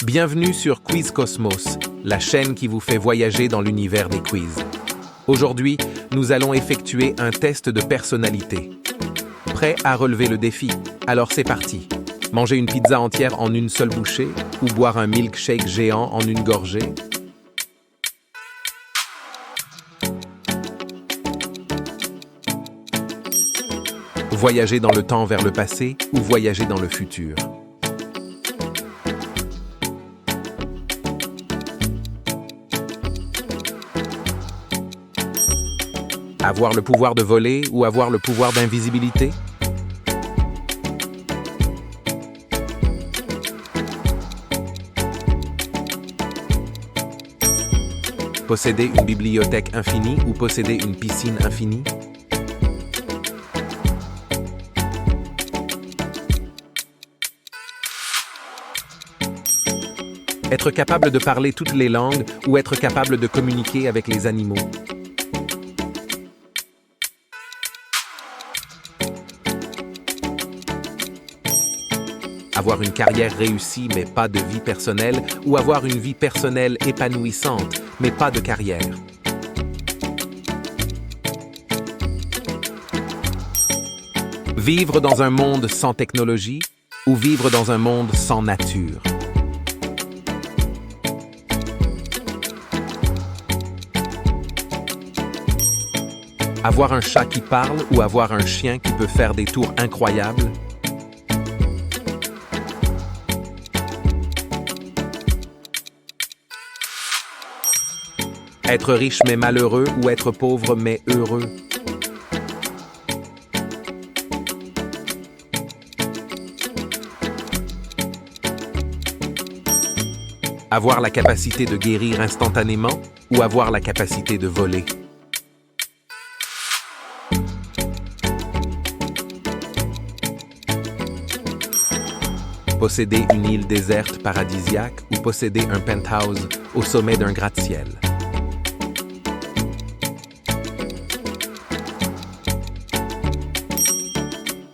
Bienvenue sur Quiz Cosmos, la chaîne qui vous fait voyager dans l'univers des quiz. Aujourd'hui, nous allons effectuer un test de personnalité. Prêt à relever le défi? Alors c'est parti. Manger une pizza entière en une seule bouchée ou boire un milkshake géant en une gorgée? Voyager dans le temps vers le passé ou voyager dans le futur? Avoir le pouvoir de voler ou avoir le pouvoir d'invisibilité? Posséder une bibliothèque infinie ou posséder une piscine infinie? Être capable de parler toutes les langues ou être capable de communiquer avec les animaux? Avoir une carrière réussie mais pas de vie personnelle ou avoir une vie personnelle épanouissante mais pas de carrière? Vivre dans un monde sans technologie ou vivre dans un monde sans nature? Avoir un chat qui parle ou avoir un chien qui peut faire des tours incroyables? Être riche mais malheureux ou être pauvre mais heureux? Avoir la capacité de guérir instantanément ou avoir la capacité de voler? Posséder une île déserte paradisiaque ou posséder un penthouse au sommet d'un gratte-ciel?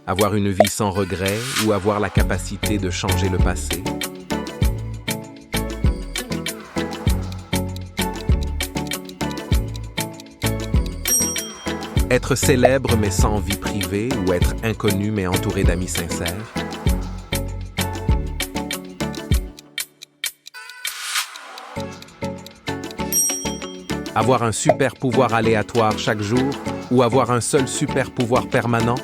Avoir une vie sans regrets ou avoir la capacité de changer le passé? Être célèbre mais sans vie privée ou être inconnu mais entouré d'amis sincères? Avoir un super pouvoir aléatoire chaque jour ou avoir un seul super pouvoir permanent?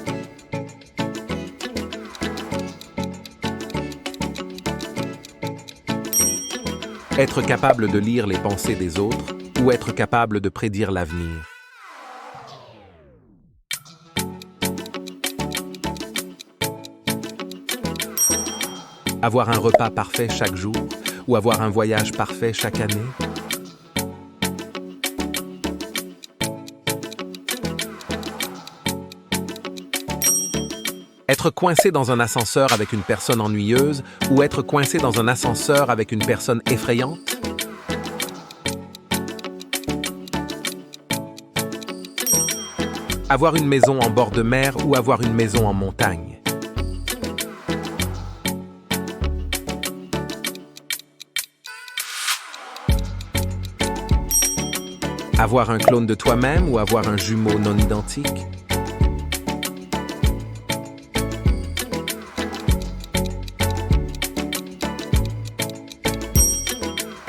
Être capable de lire les pensées des autres ou être capable de prédire l'avenir? Avoir un repas parfait chaque jour ou avoir un voyage parfait chaque année? Être coincé dans un ascenseur avec une personne ennuyeuse ou être coincé dans un ascenseur avec une personne effrayante? Avoir une maison en bord de mer ou avoir une maison en montagne? Avoir un clone de toi-même ou avoir un jumeau non identique?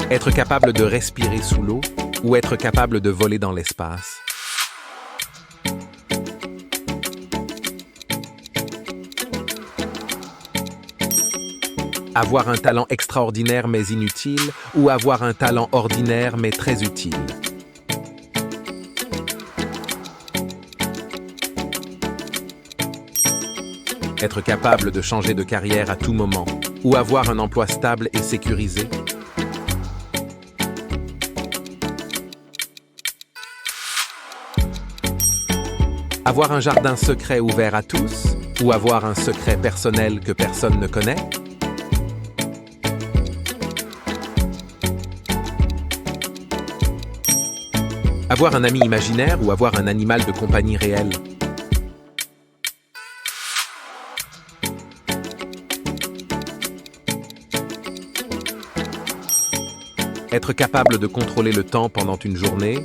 Être capable de respirer sous l'eau ou être capable de voler dans l'espace? Avoir un talent extraordinaire mais inutile ou avoir un talent ordinaire mais très utile? Être capable de changer de carrière à tout moment ou avoir un emploi stable et sécurisé? Avoir un jardin secret ouvert à tous ou avoir un secret personnel que personne ne connaît? Avoir un ami imaginaire ou avoir un animal de compagnie réel? Être capable de contrôler le temps pendant une journée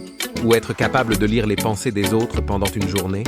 ou être capable de lire les pensées des autres pendant une journée?